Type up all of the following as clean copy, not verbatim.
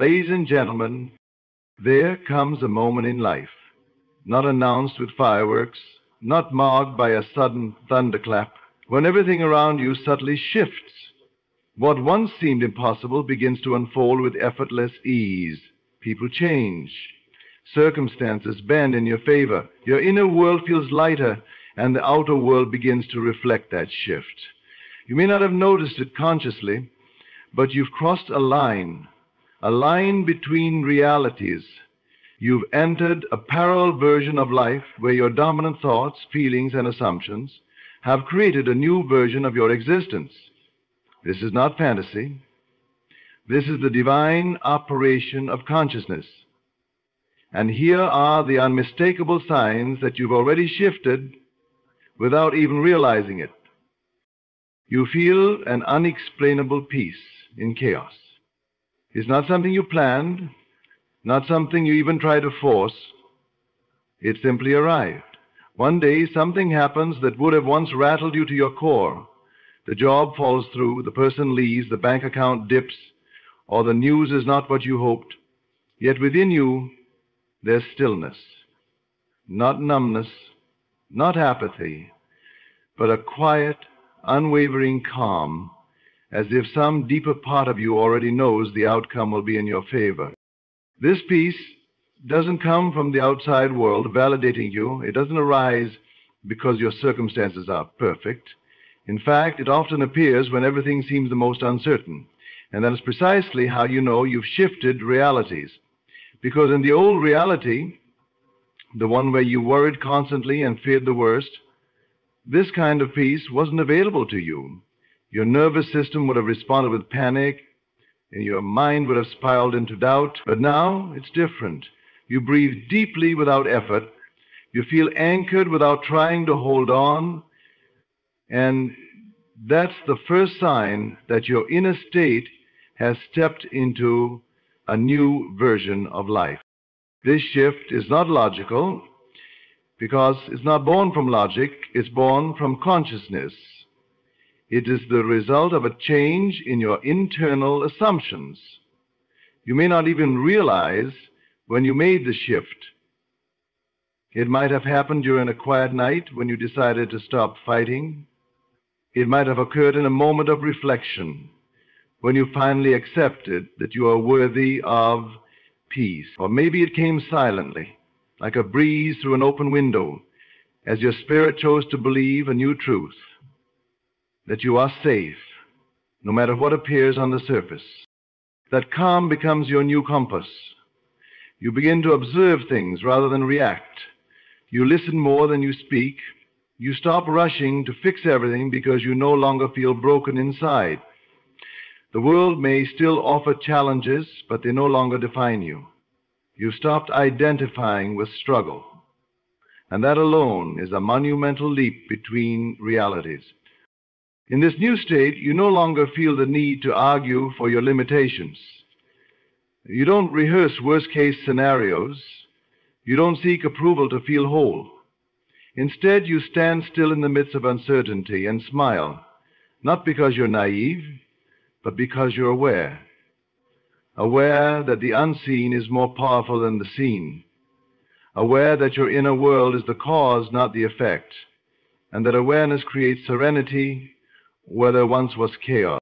Ladies and gentlemen, there comes a moment in life, not announced with fireworks, not marked by a sudden thunderclap, when everything around you subtly shifts. What once seemed impossible begins to unfold with effortless ease. People change. Circumstances bend in your favor. Your inner world feels lighter, and the outer world begins to reflect that shift. You may not have noticed it consciously, but you've crossed a line between realities. You've entered a parallel version of life where your dominant thoughts, feelings, and assumptions have created a new version of your existence. This is not fantasy. This is the divine operation of consciousness. And here are the unmistakable signs that you've already shifted without even realizing it. You feel an unexplainable peace in chaos. It's not something you planned, not something you even try to force. It simply arrived. One day, something happens that would have once rattled you to your core. The job falls through, the person leaves, the bank account dips, or the news is not what you hoped. Yet within you, there's stillness, not numbness, not apathy, but a quiet, unwavering calm, as if some deeper part of you already knows the outcome will be in your favor. This peace doesn't come from the outside world validating you. It doesn't arise because your circumstances are perfect. In fact, it often appears when everything seems the most uncertain. And that is precisely how you know you've shifted realities. Because in the old reality, the one where you worried constantly and feared the worst, this kind of peace wasn't available to you. Your nervous system would have responded with panic, and your mind would have spiraled into doubt. But now it's different. You breathe deeply without effort. You feel anchored without trying to hold on. And that's the first sign that your inner state has stepped into a new version of life. This shift is not logical because it's not born from logic, it's born from consciousness. It is the result of a change in your internal assumptions. You may not even realize when you made the shift. It might have happened during a quiet night when you decided to stop fighting. It might have occurred in a moment of reflection when you finally accepted that you are worthy of peace. Or maybe it came silently, like a breeze through an open window, as your spirit chose to believe a new truth, that you are safe, no matter what appears on the surface. That calm becomes your new compass. You begin to observe things rather than react. You listen more than you speak. You stop rushing to fix everything because you no longer feel broken inside. The world may still offer challenges, but they no longer define you. You've stopped identifying with struggle. And that alone is a monumental leap between realities. In this new state, you no longer feel the need to argue for your limitations. You don't rehearse worst-case scenarios. You don't seek approval to feel whole. Instead, you stand still in the midst of uncertainty and smile, not because you're naive, but because you're aware. Aware that the unseen is more powerful than the seen. Aware that your inner world is the cause, not the effect, and that awareness creates serenity where there once was chaos.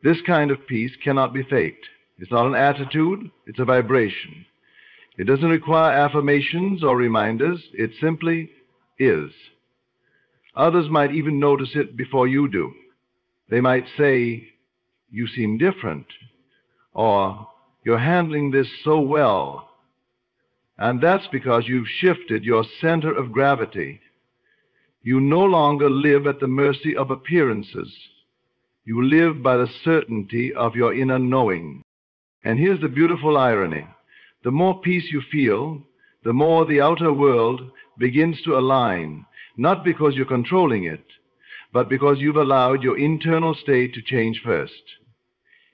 This kind of peace cannot be faked. It's not an attitude, it's a vibration. It doesn't require affirmations or reminders, it simply is. Others might even notice it before you do. They might say, "You seem different," or "You're handling this so well." And that's because you've shifted your center of gravity. You no longer live at the mercy of appearances. You live by the certainty of your inner knowing. And here's the beautiful irony. The more peace you feel, the more the outer world begins to align, not because you're controlling it, but because you've allowed your internal state to change first.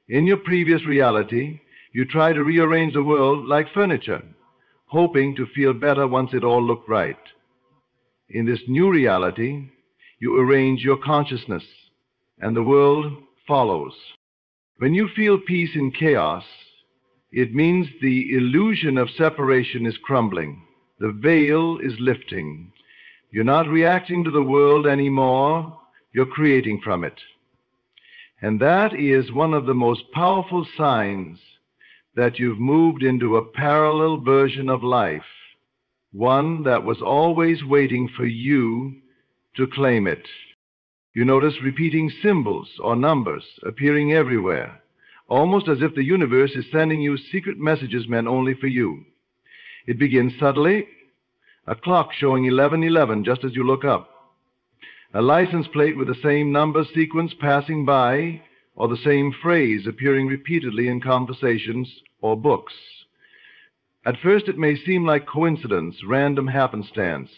In your previous reality, you try to rearrange the world like furniture, hoping to feel better once it all looked right. In this new reality, you arrange your consciousness, and the world follows. When you feel peace in chaos, It means the illusion of separation is crumbling. The veil is lifting. You're not reacting to the world anymore. You're creating from it. And that is one of the most powerful signs that you've moved into a parallel version of life, one that was always waiting for you to claim it. You notice repeating symbols or numbers appearing everywhere, almost as if the universe is sending you secret messages meant only for you. It begins subtly, a clock showing 11:11 just as you look up, a license plate with the same number sequence passing by, or the same phrase appearing repeatedly in conversations or books. At first it may seem like coincidence, random happenstance.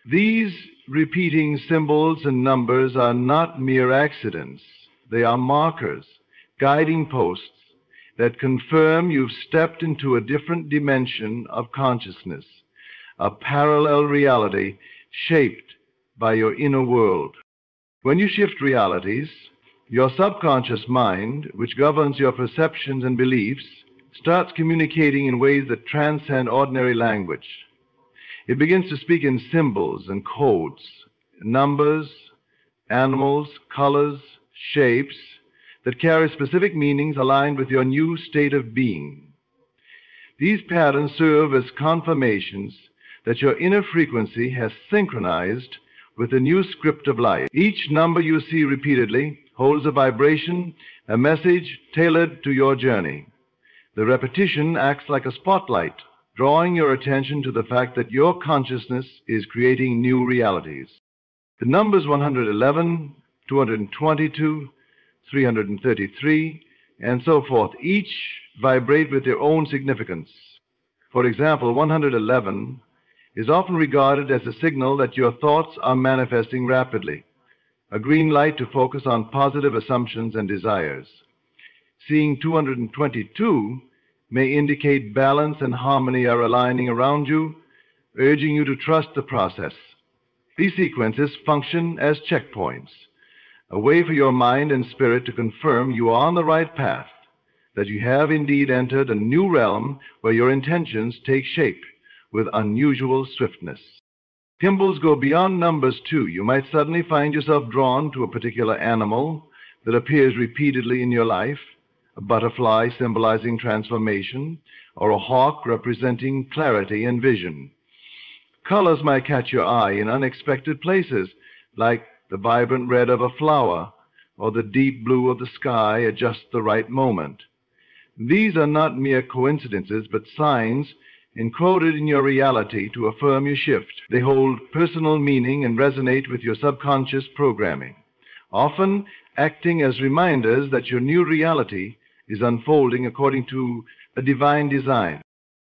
These repeating symbols and numbers are not mere accidents. They are markers, guiding posts that confirm you've stepped into a different dimension of consciousness, a parallel reality shaped by your inner world. When you shift realities, your subconscious mind, which governs your perceptions and beliefs, starts communicating in ways that transcend ordinary language. It begins to speak in symbols and codes, numbers, animals, colors, shapes that carry specific meanings aligned with your new state of being. These patterns serve as confirmations that your inner frequency has synchronized with the new script of life. Each number you see repeatedly holds a vibration, a message tailored to your journey. The repetition acts like a spotlight, drawing your attention to the fact that your consciousness is creating new realities. The numbers 111, 222, 333, and so forth, each vibrate with their own significance. For example, 111 is often regarded as a signal that your thoughts are manifesting rapidly, a green light to focus on positive assumptions and desires. Seeing 222 may indicate balance and harmony are aligning around you, urging you to trust the process. These sequences function as checkpoints, a way for your mind and spirit to confirm you are on the right path, that you have indeed entered a new realm where your intentions take shape with unusual swiftness. Symbols go beyond numbers too. You might suddenly find yourself drawn to a particular animal that appears repeatedly in your life, a butterfly symbolizing transformation, or a hawk representing clarity and vision. Colors might catch your eye in unexpected places, like the vibrant red of a flower or the deep blue of the sky at just the right moment. These are not mere coincidences, but signs encoded in your reality to affirm your shift. They hold personal meaning and resonate with your subconscious programming, often acting as reminders that your new reality is unfolding according to a divine design.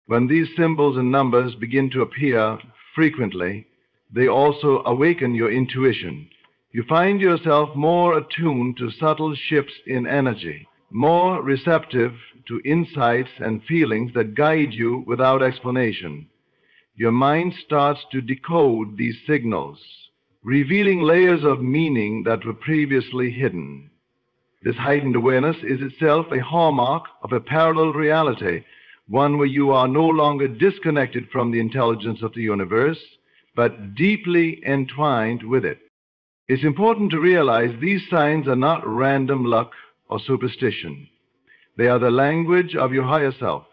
When these symbols and numbers begin to appear frequently, they also awaken your intuition. You find yourself more attuned to subtle shifts in energy, more receptive to insights and feelings that guide you without explanation. Your mind starts to decode these signals, revealing layers of meaning that were previously hidden. This heightened awareness is itself a hallmark of a parallel reality, one where you are no longer disconnected from the intelligence of the universe, but deeply entwined with it. It's important to realize these signs are not random luck or superstition. They are the language of your higher self,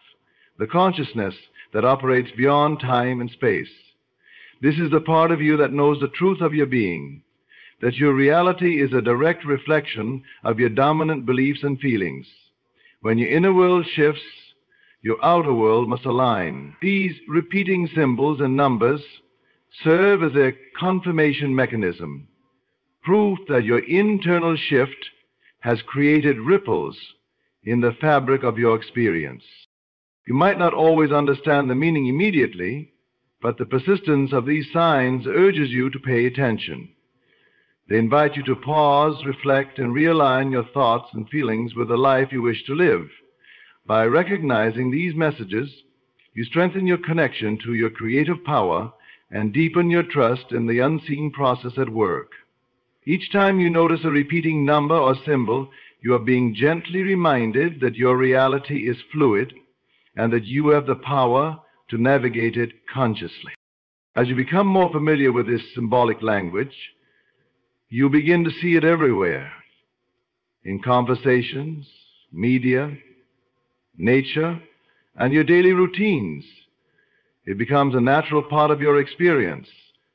the consciousness that operates beyond time and space. This is the part of you that knows the truth of your being, that your reality is a direct reflection of your dominant beliefs and feelings. When your inner world shifts, your outer world must align. These repeating symbols and numbers serve as a confirmation mechanism, proof that your internal shift has created ripples in the fabric of your experience. You might not always understand the meaning immediately, but the persistence of these signs urges you to pay attention. They invite you to pause, reflect, and realign your thoughts and feelings with the life you wish to live. By recognizing these messages, you strengthen your connection to your creative power and deepen your trust in the unseen process at work. Each time you notice a repeating number or symbol, you are being gently reminded that your reality is fluid and that you have the power to navigate it consciously. As you become more familiar with this symbolic language, you begin to see it everywhere, in conversations, media, nature, and your daily routines. It becomes a natural part of your experience,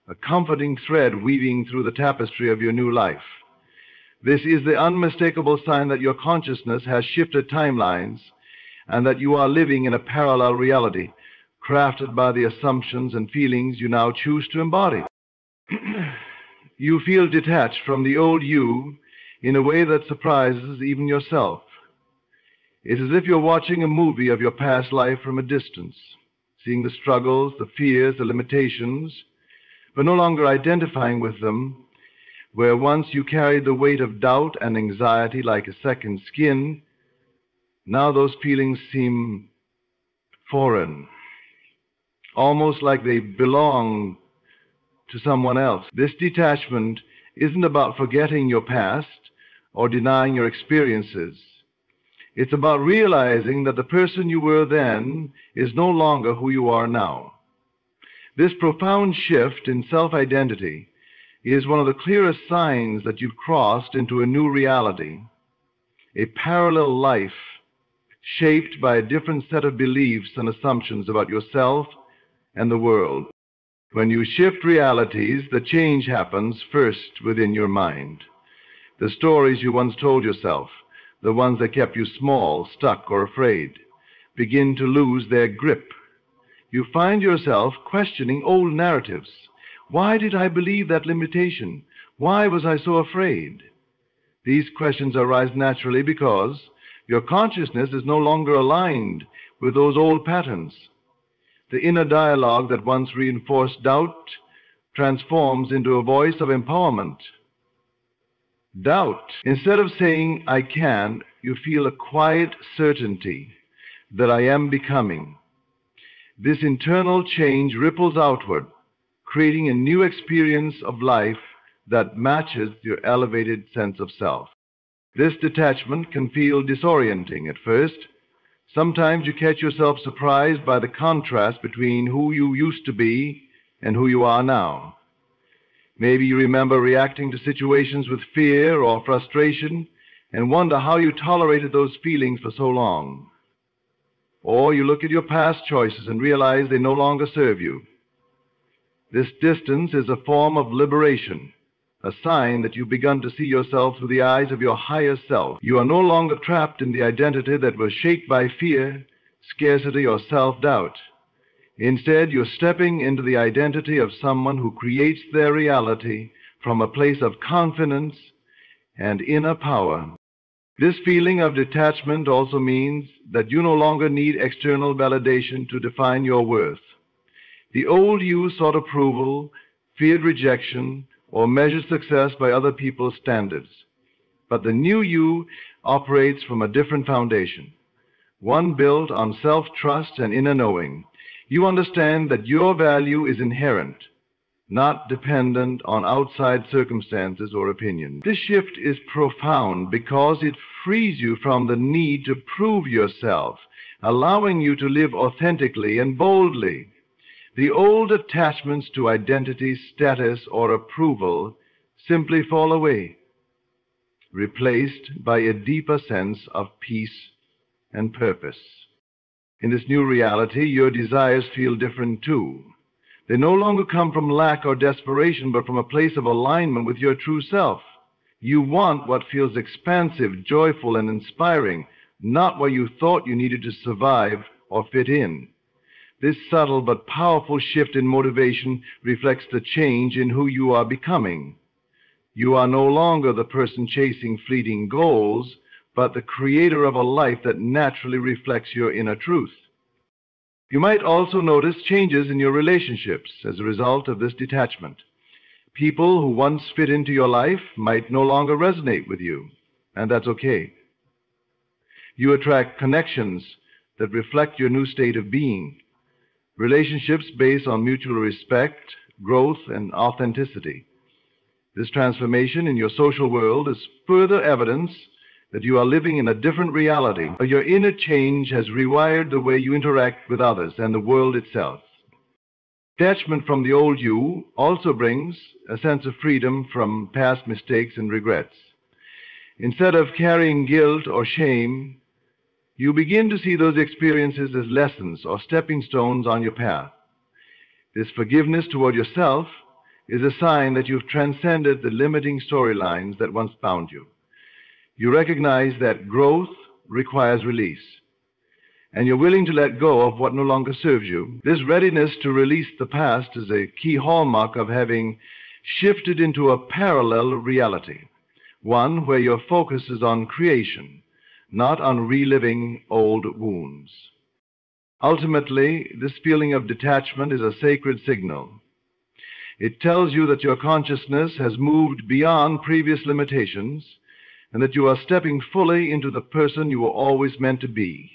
a comforting thread weaving through the tapestry of your new life. This is the unmistakable sign that your consciousness has shifted timelines and that you are living in a parallel reality, crafted by the assumptions and feelings you now choose to embody. You feel detached from the old you in a way that surprises even yourself. It is as if you're watching a movie of your past life from a distance, seeing the struggles, the fears, the limitations, but no longer identifying with them. Where once you carried the weight of doubt and anxiety like a second skin, now those feelings seem foreign, almost like they belong to someone else. This detachment isn't about forgetting your past or denying your experiences. It's about realizing that the person you were then is no longer who you are now. This profound shift in self-identity is one of the clearest signs that you've crossed into a new reality, a parallel life shaped by a different set of beliefs and assumptions about yourself and the world. When you shift realities, the change happens first within your mind. The stories you once told yourself, the ones that kept you small, stuck, or afraid, begin to lose their grip. You find yourself questioning old narratives. Why did I believe that limitation? Why was I so afraid? These questions arise naturally because your consciousness is no longer aligned with those old patterns. The inner dialogue that once reinforced doubt transforms into a voice of empowerment. Doubt, instead of saying, I can, you feel a quiet certainty that I am becoming. This internal change ripples outward, creating a new experience of life that matches your elevated sense of self. This detachment can feel disorienting at first. Sometimes you catch yourself surprised by the contrast between who you used to be and who you are now. Maybe you remember reacting to situations with fear or frustration and wonder how you tolerated those feelings for so long. Or you look at your past choices and realize they no longer serve you. This distance is a form of liberation, a sign that you've begun to see yourself through the eyes of your higher self. You are no longer trapped in the identity that was shaped by fear, scarcity, or self-doubt. Instead, you're stepping into the identity of someone who creates their reality from a place of confidence and inner power. This feeling of detachment also means that you no longer need external validation to define your worth. The old you sought approval, feared rejection, or measured success by other people's standards. But the new you operates from a different foundation, one built on self-trust and inner knowing. You understand that your value is inherent, not dependent on outside circumstances or opinions. This shift is profound because it frees you from the need to prove yourself, allowing you to live authentically and boldly. The old attachments to identity, status, or approval simply fall away, replaced by a deeper sense of peace and purpose. In this new reality, your desires feel different too. They no longer come from lack or desperation, but from a place of alignment with your true self. You want what feels expansive, joyful, and inspiring, not what you thought you needed to survive or fit in. This subtle but powerful shift in motivation reflects the change in who you are becoming. You are no longer the person chasing fleeting goals, but the creator of a life that naturally reflects your inner truth. You might also notice changes in your relationships as a result of this detachment. People who once fit into your life might no longer resonate with you, and that's okay. You attract connections that reflect your new state of being. Relationships based on mutual respect, growth, and authenticity. This transformation in your social world is further evidence that you are living in a different reality. Your inner change has rewired the way you interact with others and the world itself. Detachment from the old you also brings a sense of freedom from past mistakes and regrets. Instead of carrying guilt or shame, you begin to see those experiences as lessons or stepping stones on your path. This forgiveness toward yourself is a sign that you've transcended the limiting storylines that once bound you. You recognize that growth requires release, and you're willing to let go of what no longer serves you. This readiness to release the past is a key hallmark of having shifted into a parallel reality, one where your focus is on creation, not on reliving old wounds. Ultimately, this feeling of detachment is a sacred signal. It tells you that your consciousness has moved beyond previous limitations and that you are stepping fully into the person you were always meant to be.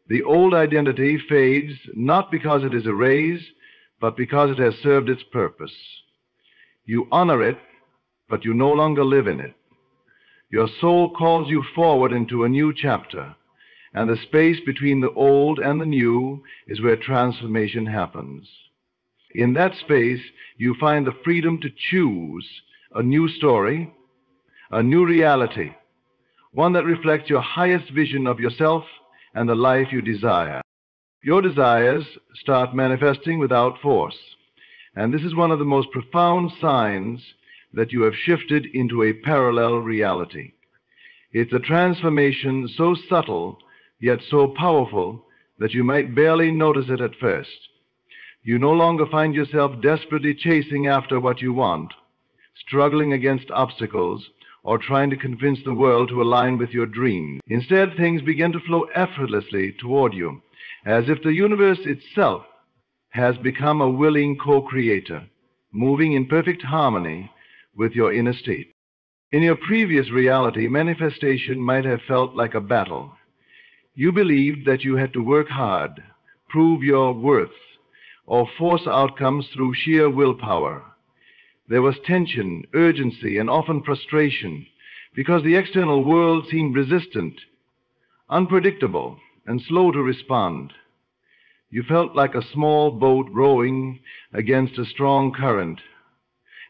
The old identity fades not because it is erased, but because it has served its purpose. You honor it, but you no longer live in it. Your soul calls you forward into a new chapter, and the space between the old and the new is where transformation happens. In that space, you find the freedom to choose a new story, a new reality, one that reflects your highest vision of yourself and the life you desire. Your desires start manifesting without force, and this is one of the most profound signs that you have shifted into a parallel reality. It's a transformation so subtle, yet so powerful, that you might barely notice it at first. You no longer find yourself desperately chasing after what you want, struggling against obstacles, or trying to convince the world to align with your dreams. Instead, things begin to flow effortlessly toward you, as if the universe itself has become a willing co-creator, moving in perfect harmony with your inner state. In your previous reality, manifestation might have felt like a battle. You believed that you had to work hard, prove your worth, or force outcomes through sheer willpower. There was tension, urgency, and often frustration because the external world seemed resistant, unpredictable, and slow to respond. You felt like a small boat rowing against a strong current,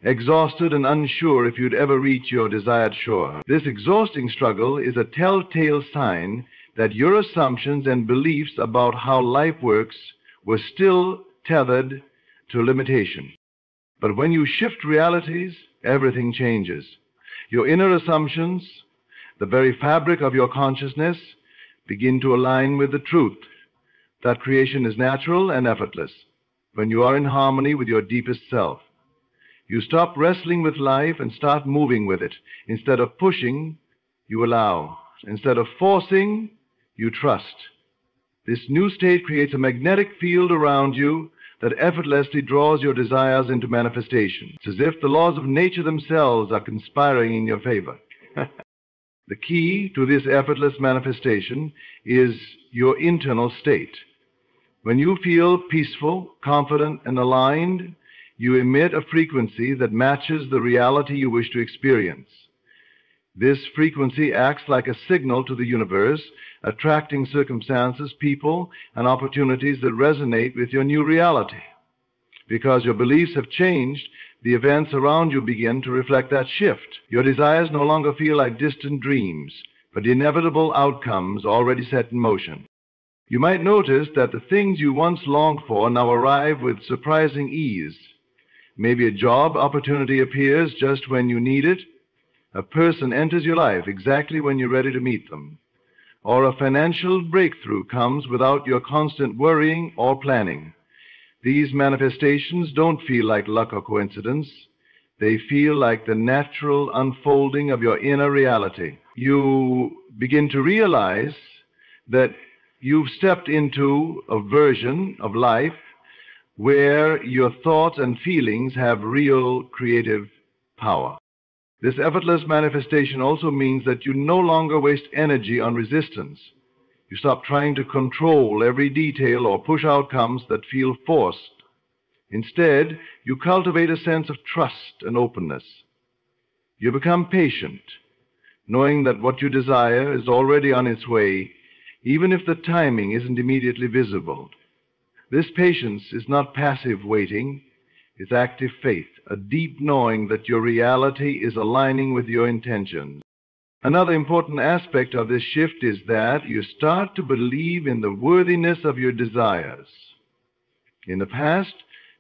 exhausted and unsure if you'd ever reach your desired shore. This exhausting struggle is a telltale sign that your assumptions and beliefs about how life works were still tethered to limitation. But when you shift realities, everything changes. Your inner assumptions, the very fabric of your consciousness, begin to align with the truth that creation is natural and effortless when you are in harmony with your deepest self. You stop wrestling with life and start moving with it. Instead of pushing, you allow. Instead of forcing, you trust. This new state creates a magnetic field around you that effortlessly draws your desires into manifestation. It's as if the laws of nature themselves are conspiring in your favor. The key to this effortless manifestation is your internal state. When you feel peaceful, confident, and aligned, you emit a frequency that matches the reality you wish to experience. This frequency acts like a signal to the universe, attracting circumstances, people, and opportunities that resonate with your new reality. Because your beliefs have changed, the events around you begin to reflect that shift. Your desires no longer feel like distant dreams, but inevitable outcomes already set in motion. You might notice that the things you once longed for now arrive with surprising ease. Maybe a job opportunity appears just when you need it. A person enters your life exactly when you're ready to meet them. Or a financial breakthrough comes without your constant worrying or planning. These manifestations don't feel like luck or coincidence. They feel like the natural unfolding of your inner reality. You begin to realize that you've stepped into a version of life where your thoughts and feelings have real creative power. This effortless manifestation also means that you no longer waste energy on resistance. You stop trying to control every detail or push outcomes that feel forced. Instead, you cultivate a sense of trust and openness. You become patient, knowing that what you desire is already on its way, even if the timing isn't immediately visible. This patience is not passive waiting, it's active faith, a deep knowing that your reality is aligning with your intentions. Another important aspect of this shift is that you start to believe in the worthiness of your desires. In the past,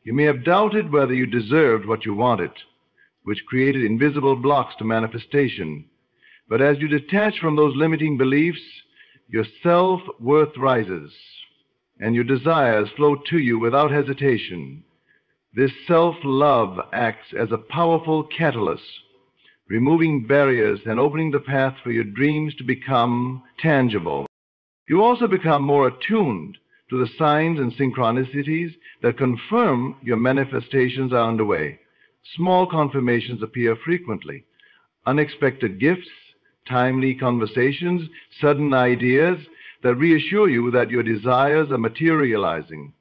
you may have doubted whether you deserved what you wanted, which created invisible blocks to manifestation. But as you detach from those limiting beliefs, your self-worth rises, and your desires flow to you without hesitation. This self-love acts as a powerful catalyst, removing barriers and opening the path for your dreams to become tangible. You also become more attuned to the signs and synchronicities that confirm your manifestations are underway. Small confirmations appear frequently. Unexpected gifts, timely conversations, sudden ideas that reassure you that your desires are materializing.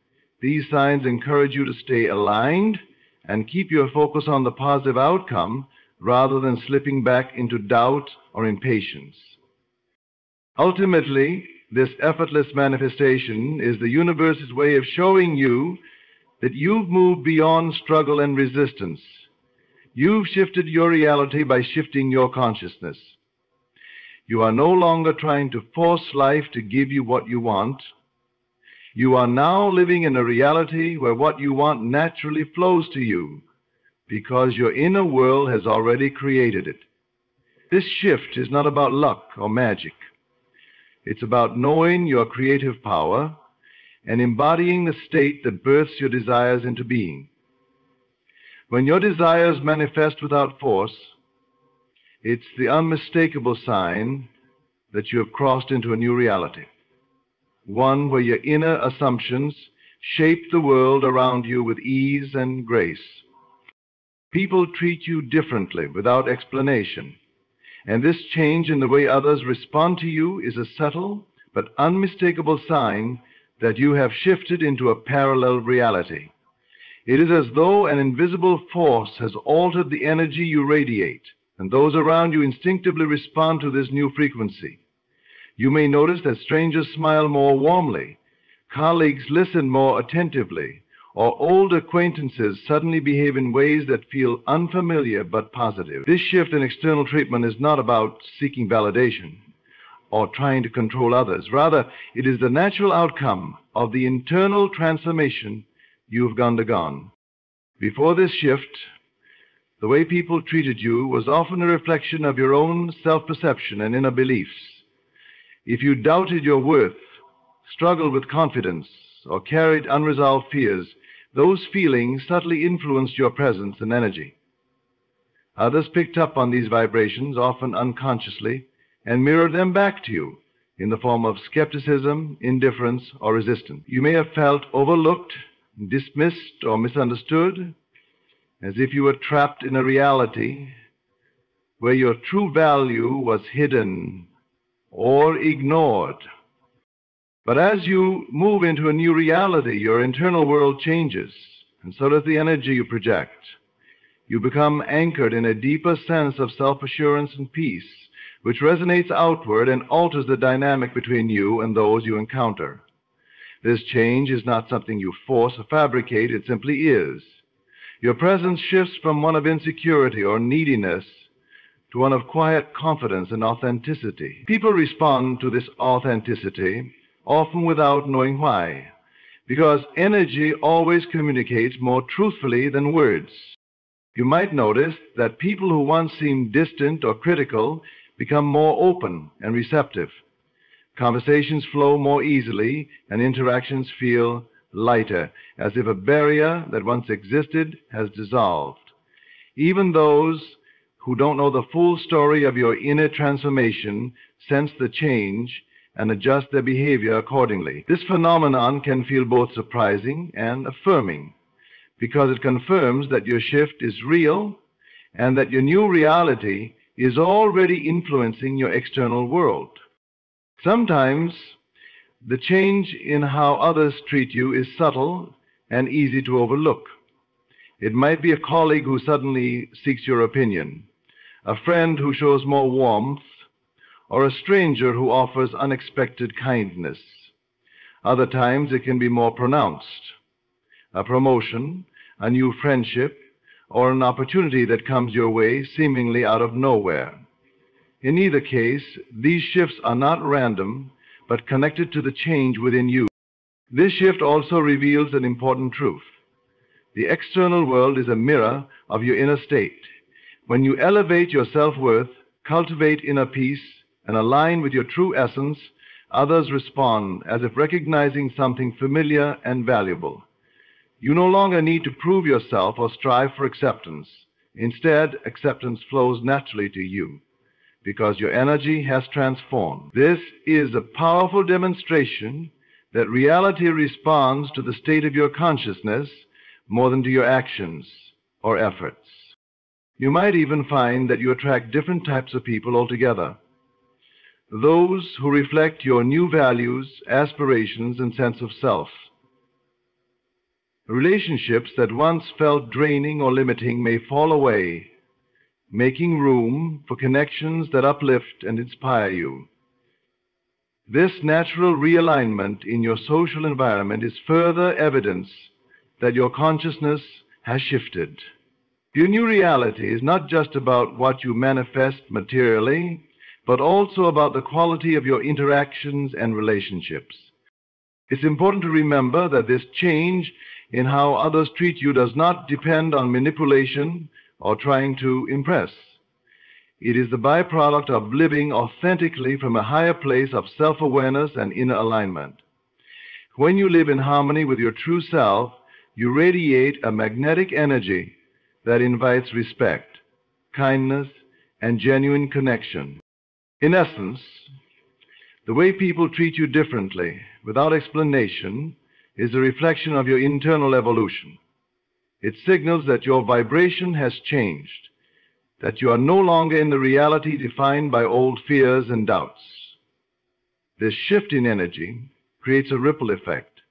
These signs encourage you to stay aligned and keep your focus on the positive outcome rather than slipping back into doubt or impatience. Ultimately, this effortless manifestation is the universe's way of showing you that you've moved beyond struggle and resistance. You've shifted your reality by shifting your consciousness. You are no longer trying to force life to give you what you want. You are now living in a reality where what you want naturally flows to you because your inner world has already created it. This shift is not about luck or magic. It's about knowing your creative power and embodying the state that births your desires into being. When your desires manifest without force, it's the unmistakable sign that you have crossed into a new reality, one where your inner assumptions shape the world around you with ease and grace. People treat you differently without explanation, and this change in the way others respond to you is a subtle but unmistakable sign that you have shifted into a parallel reality. It is as though an invisible force has altered the energy you radiate, and those around you instinctively respond to this new frequency. You may notice that strangers smile more warmly, colleagues listen more attentively, or old acquaintances suddenly behave in ways that feel unfamiliar but positive. This shift in external treatment is not about seeking validation or trying to control others. Rather, it is the natural outcome of the internal transformation you've undergone. Before this shift, the way people treated you was often a reflection of your own self-perception and inner beliefs. If you doubted your worth, struggled with confidence, or carried unresolved fears, those feelings subtly influenced your presence and energy. Others picked up on these vibrations, often unconsciously, and mirrored them back to you in the form of skepticism, indifference, or resistance. You may have felt overlooked, dismissed, or misunderstood, as if you were trapped in a reality where your true value was hidden or ignored. But as you move into a new reality, your internal world changes, and so does the energy you project. You become anchored in a deeper sense of self-assurance and peace, which resonates outward and alters the dynamic between you and those you encounter. This change is not something you force or fabricate, it simply is. Your presence shifts from one of insecurity or neediness to one of quiet confidence and authenticity. People respond to this authenticity, often without knowing why, because energy always communicates more truthfully than words. You might notice that people who once seemed distant or critical become more open and receptive. Conversations flow more easily and interactions feel lighter, as if a barrier that once existed has dissolved. Even those who don't know the full story of your inner transformation sense the change and adjust their behavior accordingly. This phenomenon can feel both surprising and affirming, because it confirms that your shift is real and that your new reality is already influencing your external world. Sometimes the change in how others treat you is subtle and easy to overlook. It might be a colleague who suddenly seeks your opinion, a friend who shows more warmth, or a stranger who offers unexpected kindness. Other times it can be more pronounced: a promotion, a new friendship, or an opportunity that comes your way seemingly out of nowhere. In either case, these shifts are not random, but connected to the change within you. This shift also reveals an important truth. The external world is a mirror of your inner state. When you elevate your self-worth, cultivate inner peace, and align with your true essence, others respond as if recognizing something familiar and valuable. You no longer need to prove yourself or strive for acceptance. Instead, acceptance flows naturally to you because your energy has transformed. This is a powerful demonstration that reality responds to the state of your consciousness more than to your actions or efforts. You might even find that you attract different types of people altogether. Those who reflect your new values, aspirations, and sense of self. Relationships that once felt draining or limiting may fall away, making room for connections that uplift and inspire you. This natural realignment in your social environment is further evidence that your consciousness has shifted. Your new reality is not just about what you manifest materially, but also about the quality of your interactions and relationships. It's important to remember that this change in how others treat you does not depend on manipulation or trying to impress. It is the byproduct of living authentically from a higher place of self-awareness and inner alignment. When you live in harmony with your true self, you radiate a magnetic energy that invites respect, kindness, and genuine connection. In essence, the way people treat you differently, without explanation, is a reflection of your internal evolution. It signals that your vibration has changed, that you are no longer in the reality defined by old fears and doubts. This shift in energy creates a ripple effect,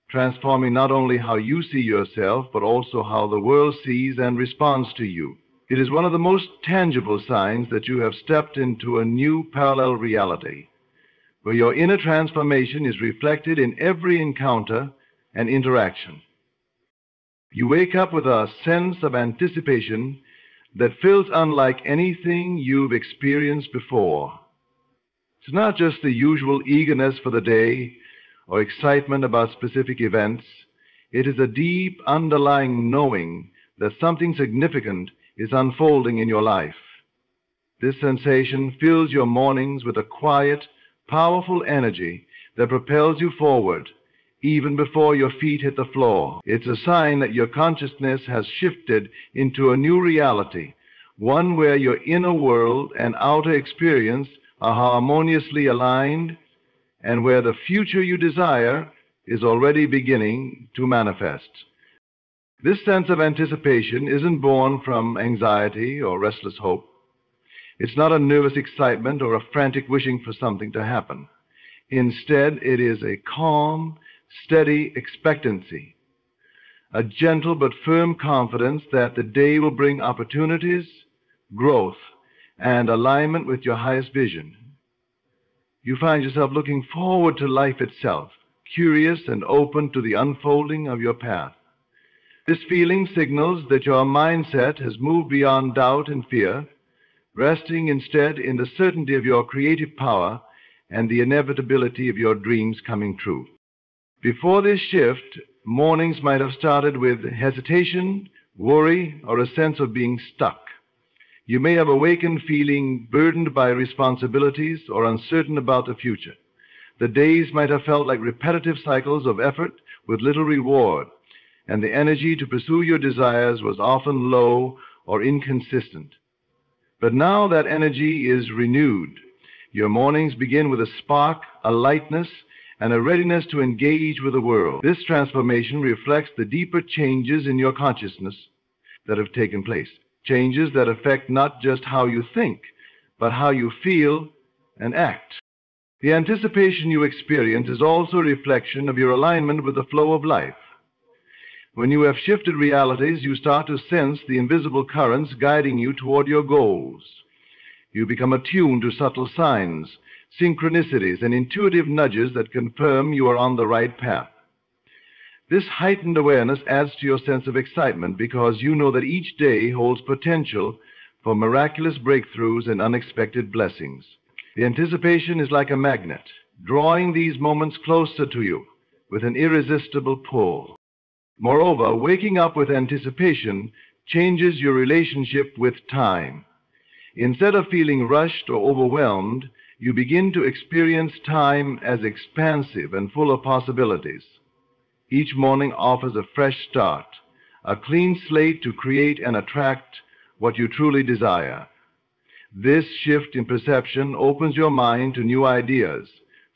transforming not only how you see yourself, but also how the world sees and responds to you. It is one of the most tangible signs that you have stepped into a new parallel reality, where your inner transformation is reflected in every encounter and interaction. You wake up with a sense of anticipation that feels unlike anything you've experienced before. It's not just the usual eagerness for the day or excitement about specific events. It is a deep underlying knowing that something significant is unfolding in your life. This sensation fills your mornings with a quiet, powerful energy that propels you forward, even before your feet hit the floor. It's a sign that your consciousness has shifted into a new reality, one where your inner world and outer experience are harmoniously aligned, and where the future you desire is already beginning to manifest. This sense of anticipation isn't born from anxiety or restless hope. It's not a nervous excitement or a frantic wishing for something to happen. Instead, it is a calm, steady expectancy, a gentle but firm confidence that the day will bring opportunities, growth, and alignment with your highest vision. You find yourself looking forward to life itself, curious and open to the unfolding of your path. This feeling signals that your mindset has moved beyond doubt and fear, resting instead in the certainty of your creative power and the inevitability of your dreams coming true. Before this shift, mornings might have started with hesitation, worry, or a sense of being stuck. You may have awakened feeling burdened by responsibilities or uncertain about the future. The days might have felt like repetitive cycles of effort with little reward, and the energy to pursue your desires was often low or inconsistent. But now that energy is renewed. Your mornings begin with a spark, a lightness, and a readiness to engage with the world. This transformation reflects the deeper changes in your consciousness that have taken place. Changes that affect not just how you think, but how you feel and act. The anticipation you experience is also a reflection of your alignment with the flow of life. When you have shifted realities, you start to sense the invisible currents guiding you toward your goals. You become attuned to subtle signs, synchronicities, and intuitive nudges that confirm you are on the right path. This heightened awareness adds to your sense of excitement because you know that each day holds potential for miraculous breakthroughs and unexpected blessings. The anticipation is like a magnet, drawing these moments closer to you with an irresistible pull. Moreover, waking up with anticipation changes your relationship with time. Instead of feeling rushed or overwhelmed, you begin to experience time as expansive and full of possibilities. Each morning offers a fresh start, a clean slate to create and attract what you truly desire. This shift in perception opens your mind to new ideas,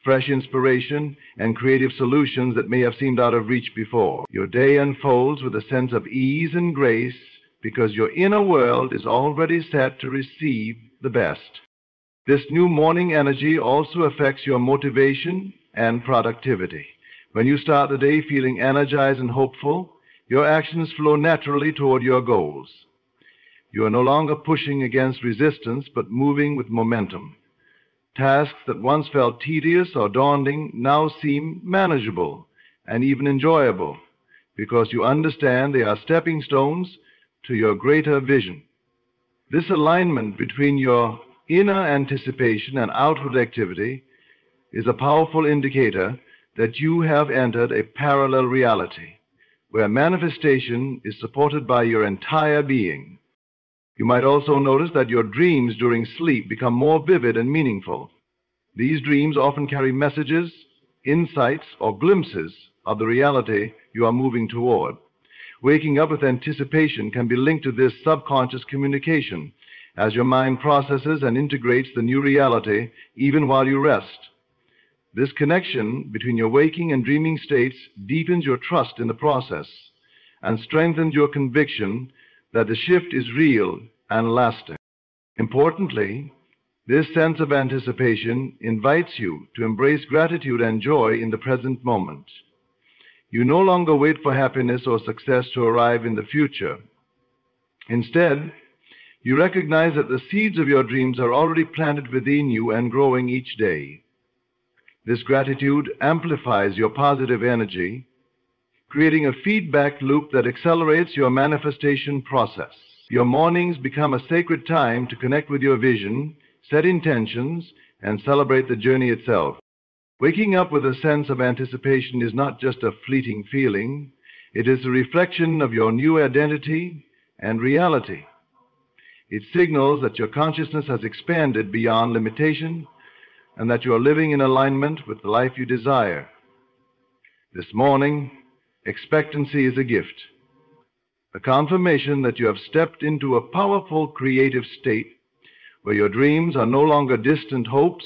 fresh inspiration, and creative solutions that may have seemed out of reach before. Your day unfolds with a sense of ease and grace because your inner world is already set to receive the best. This new morning energy also affects your motivation and productivity. When you start the day feeling energized and hopeful, your actions flow naturally toward your goals. You are no longer pushing against resistance, but moving with momentum. Tasks that once felt tedious or daunting now seem manageable and even enjoyable because you understand they are stepping stones to your greater vision. This alignment between your inner anticipation and outward activity is a powerful indicator that you have entered a parallel reality where manifestation is supported by your entire being. You might also notice that your dreams during sleep become more vivid and meaningful. These dreams often carry messages, insights, or glimpses of the reality you are moving toward. Waking up with anticipation can be linked to this subconscious communication as your mind processes and integrates the new reality even while you rest. This connection between your waking and dreaming states deepens your trust in the process and strengthens your conviction that the shift is real and lasting. Importantly, this sense of anticipation invites you to embrace gratitude and joy in the present moment. You no longer wait for happiness or success to arrive in the future. Instead, you recognize that the seeds of your dreams are already planted within you and growing each day. This gratitude amplifies your positive energy, creating a feedback loop that accelerates your manifestation process. Your mornings become a sacred time to connect with your vision, set intentions, and celebrate the journey itself. Waking up with a sense of anticipation is not just a fleeting feeling, it is a reflection of your new identity and reality. It signals that your consciousness has expanded beyond limitation and that you are living in alignment with the life you desire. This morning, expectancy is a gift, a confirmation that you have stepped into a powerful creative state where your dreams are no longer distant hopes,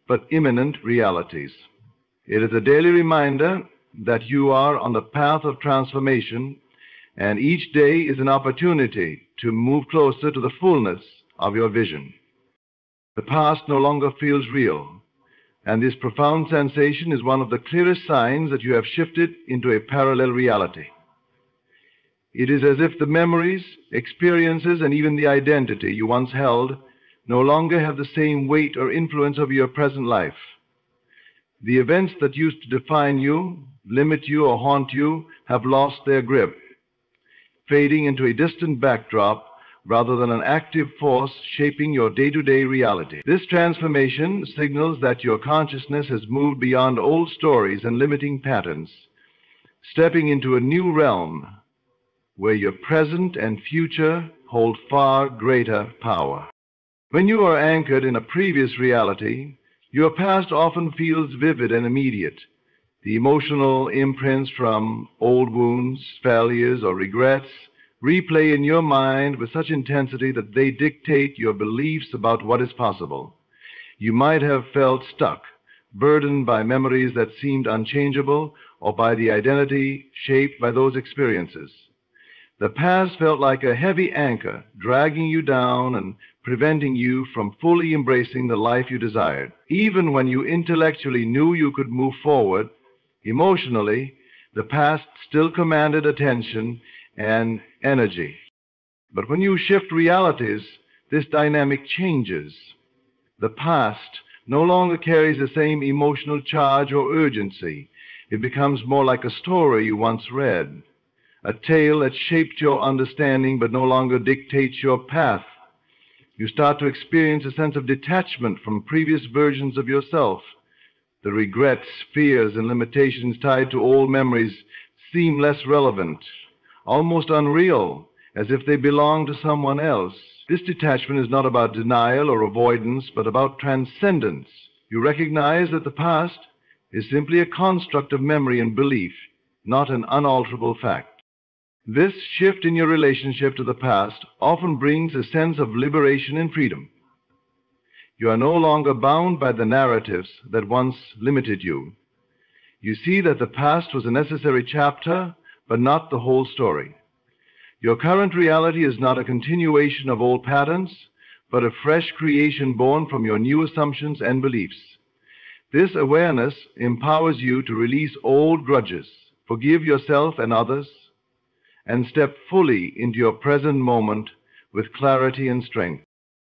but imminent realities. It is a daily reminder that you are on the path of transformation, and each day is an opportunity to move closer to the fullness of your vision. The past no longer feels real, and this profound sensation is one of the clearest signs that you have shifted into a parallel reality. It is as if the memories, experiences, and even the identity you once held no longer have the same weight or influence over your present life. The events that used to define you, limit you, or haunt you have lost their grip, fading into a distant backdrop rather than an active force shaping your day-to-day reality. This transformation signals that your consciousness has moved beyond old stories and limiting patterns, stepping into a new realm where your present and future hold far greater power. When you are anchored in a previous reality, your past often feels vivid and immediate. The emotional imprints from old wounds, failures, or regrets replay in your mind with such intensity that they dictate your beliefs about what is possible. You might have felt stuck, burdened by memories that seemed unchangeable, or by the identity shaped by those experiences. The past felt like a heavy anchor, dragging you down and preventing you from fully embracing the life you desired. Even when you intellectually knew you could move forward, emotionally, the past still commanded attention and energy. But when you shift realities this dynamic changes. The past no longer carries the same emotional charge or urgency. It becomes more like a story you once read, a tale that shaped your understanding but no longer dictates your path. You start to experience a sense of detachment from previous versions of yourself. The regrets, fears, and limitations tied to old memories seem less relevant, almost unreal, as if they belong to someone else. This detachment is not about denial or avoidance, but about transcendence. You recognize that the past is simply a construct of memory and belief, not an unalterable fact. This shift in your relationship to the past often brings a sense of liberation and freedom. You are no longer bound by the narratives that once limited you. You see that the past was a necessary chapter, but not the whole story. Your current reality is not a continuation of old patterns, but a fresh creation born from your new assumptions and beliefs. This awareness empowers you to release old grudges, forgive yourself and others, and step fully into your present moment with clarity and strength.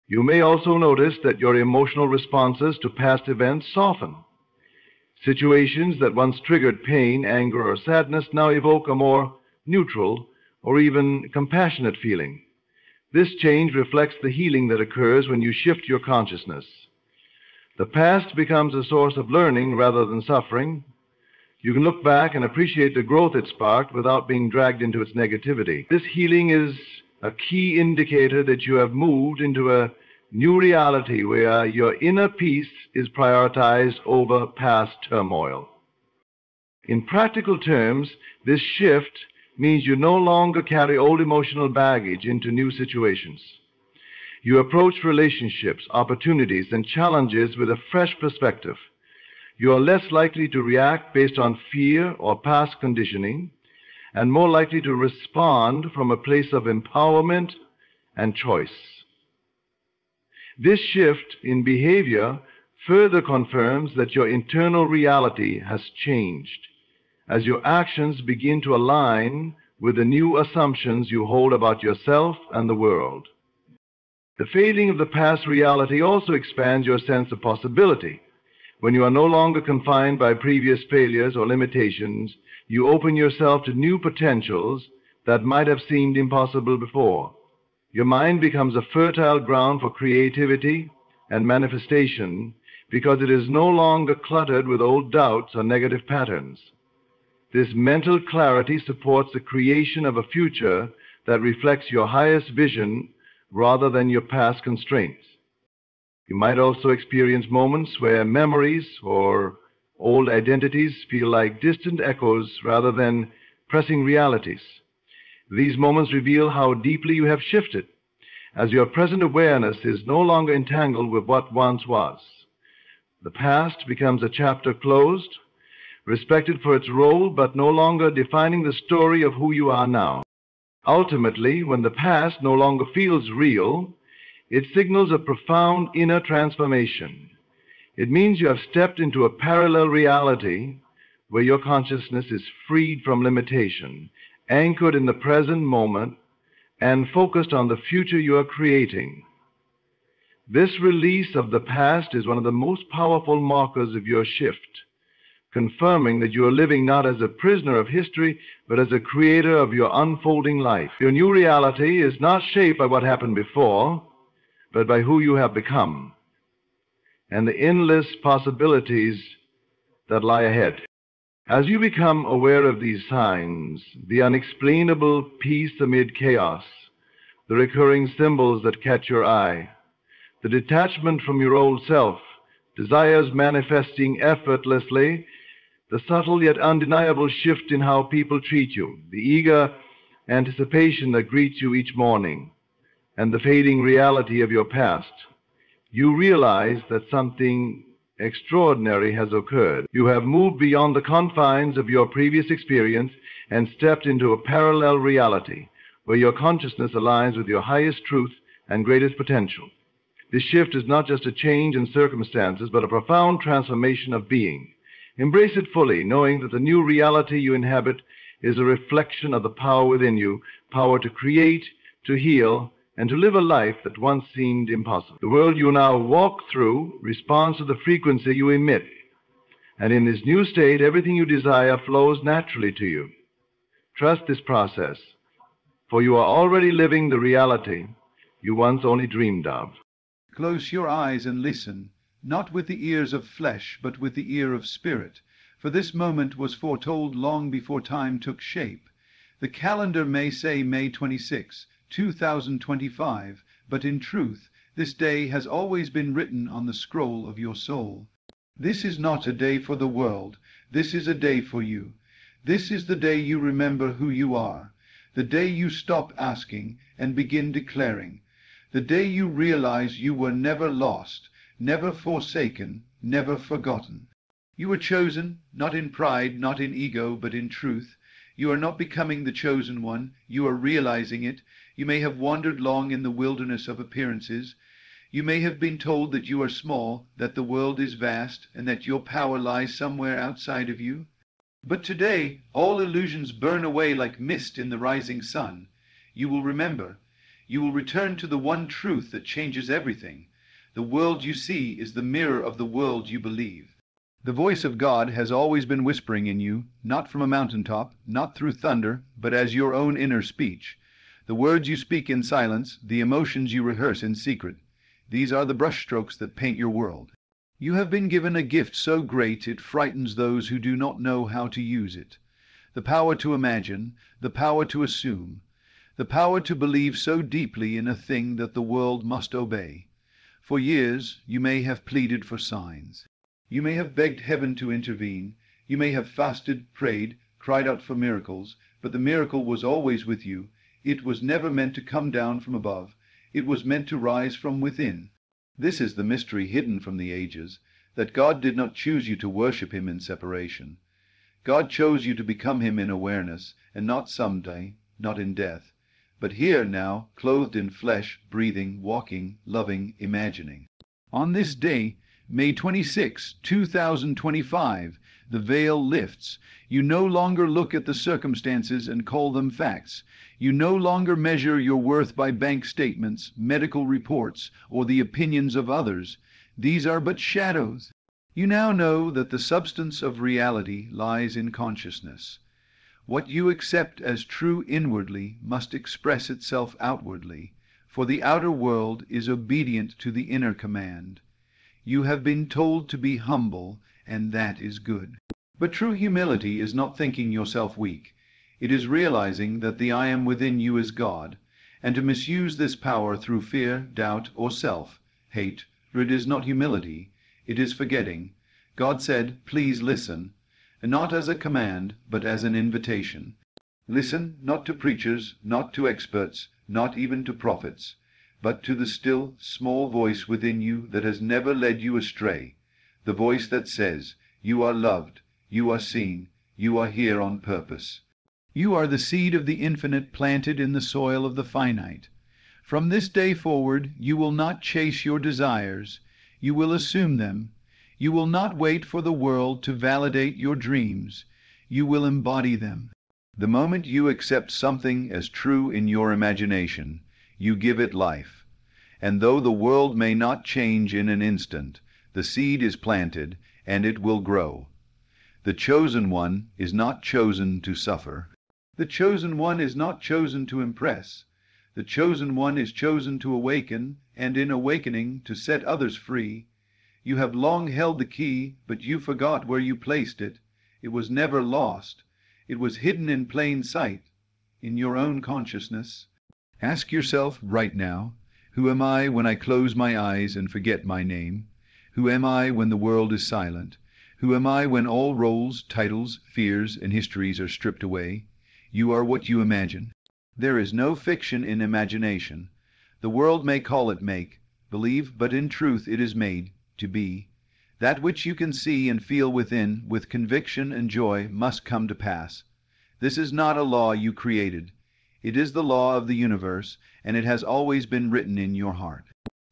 You may also notice that your emotional responses to past events soften. Situations that once triggered pain, anger, or sadness now evoke a more neutral or even compassionate feeling. This change reflects the healing that occurs when you shift your consciousness. The past becomes a source of learning rather than suffering. You can look back and appreciate the growth it sparked without being dragged into its negativity. This healing is a key indicator that you have moved into a new reality where your inner peace is prioritized over past turmoil. In practical terms, this shift means you no longer carry old emotional baggage into new situations. You approach relationships, opportunities, and challenges with a fresh perspective. You are less likely to react based on fear or past conditioning, and more likely to respond from a place of empowerment and choice. This shift in behavior further confirms that your internal reality has changed, as your actions begin to align with the new assumptions you hold about yourself and the world. The fading of the past reality also expands your sense of possibility. When you are no longer confined by previous failures or limitations, you open yourself to new potentials that might have seemed impossible before. Your mind becomes a fertile ground for creativity and manifestation because it is no longer cluttered with old doubts or negative patterns. This mental clarity supports the creation of a future that reflects your highest vision rather than your past constraints. You might also experience moments where memories or old identities feel like distant echoes rather than pressing realities. These moments reveal how deeply you have shifted, as your present awareness is no longer entangled with what once was. The past becomes a chapter closed, respected for its role, but no longer defining the story of who you are now. Ultimately, when the past no longer feels real, it signals a profound inner transformation. It means you have stepped into a parallel reality where your consciousness is freed from limitation, anchored in the present moment, and focused on the future you are creating. This release of the past is one of the most powerful markers of your shift, confirming that you are living not as a prisoner of history, but as a creator of your unfolding life. Your new reality is not shaped by what happened before, but by who you have become, and the endless possibilities that lie ahead. As you become aware of these signs, the unexplainable peace amid chaos, the recurring symbols that catch your eye, the detachment from your old self, desires manifesting effortlessly, the subtle yet undeniable shift in how people treat you, the eager anticipation that greets you each morning, and the fading reality of your past, you realize that something extraordinary has occurred. You have moved beyond the confines of your previous experience and stepped into a parallel reality where your consciousness aligns with your highest truth and greatest potential. This shift is not just a change in circumstances, but a profound transformation of being. Embrace it fully, knowing that the new reality you inhabit is a reflection of the power within you, power to create, to heal, and to live a life that once seemed impossible. The world you now walk through responds to the frequency you emit, and in this new state, everything you desire flows naturally to you. Trust this process, for you are already living the reality you once only dreamed of. Close your eyes and listen, not with the ears of flesh, but with the ear of spirit, for this moment was foretold long before time took shape. The calendar may say May 26, 2025, but in truth, this day has always been written on the scroll of your soul. This is not a day for the world. This is a day for you. This is the day you remember who you are, the day you stop asking and begin declaring, the day you realize you were never lost, never forsaken, never forgotten. You were chosen, not in pride, not in ego, but in truth. You are not becoming the chosen one. You are realizing it. You may have wandered long in the wilderness of appearances. You may have been told that you are small, that the world is vast, and that your power lies somewhere outside of you. But today, all illusions burn away like mist in the rising sun. You will remember. You will return to the one truth that changes everything. The world you see is the mirror of the world you believe. The voice of God has always been whispering in you, not from a mountaintop, not through thunder, but as your own inner speech. The words you speak in silence, the emotions you rehearse in secret, these are the brushstrokes that paint your world. You have been given a gift so great it frightens those who do not know how to use it. The power to imagine, the power to assume, the power to believe so deeply in a thing that the world must obey. For years you may have pleaded for signs. You may have begged heaven to intervene. You may have fasted, prayed, cried out for miracles, but the miracle was always with you. It was never meant to come down from above. It was meant to rise from within. This is the mystery hidden from the ages, that God did not choose you to worship him in separation. God chose you to become him in awareness, and not someday, not in death, but here now, clothed in flesh, breathing, walking, loving, imagining. On this day, May 26, 2025, the veil lifts. You no longer look at the circumstances and call them facts. You no longer measure your worth by bank statements, medical reports, or the opinions of others. These are but shadows. You now know that the substance of reality lies in consciousness. What you accept as true inwardly must express itself outwardly, for the outer world is obedient to the inner command. You have been told to be humble, and that is good. But true humility is not thinking yourself weak. It is realizing that the I am within you is God, and to misuse this power through fear, doubt, or self-hate, for it is not humility, it is forgetting. God said, please listen, and not as a command, but as an invitation. Listen not to preachers, not to experts, not even to prophets, but to the still, small voice within you that has never led you astray, the voice that says, you are loved, you are seen, you are here on purpose. You are the seed of the infinite planted in the soil of the finite. From this day forward, you will not chase your desires. You will assume them. You will not wait for the world to validate your dreams. You will embody them. The moment you accept something as true in your imagination, you give it life. And though the world may not change in an instant, the seed is planted, and it will grow. The chosen one is not chosen to suffer. The chosen one is not chosen to impress. The chosen one is chosen to awaken, and in awakening to set others free. You have long held the key, but you forgot where you placed it. It was never lost. It was hidden in plain sight, in your own consciousness. Ask yourself right now, who am I when I close my eyes and forget my name? Who am I when the world is silent? Who am I when all roles, titles, fears, and histories are stripped away? You are what you imagine. There is no fiction in imagination. The world may call it make, believe, but in truth it is made to be. That which you can see and feel within, with conviction and joy, must come to pass. This is not a law you created. It is the law of the universe, and it has always been written in your heart.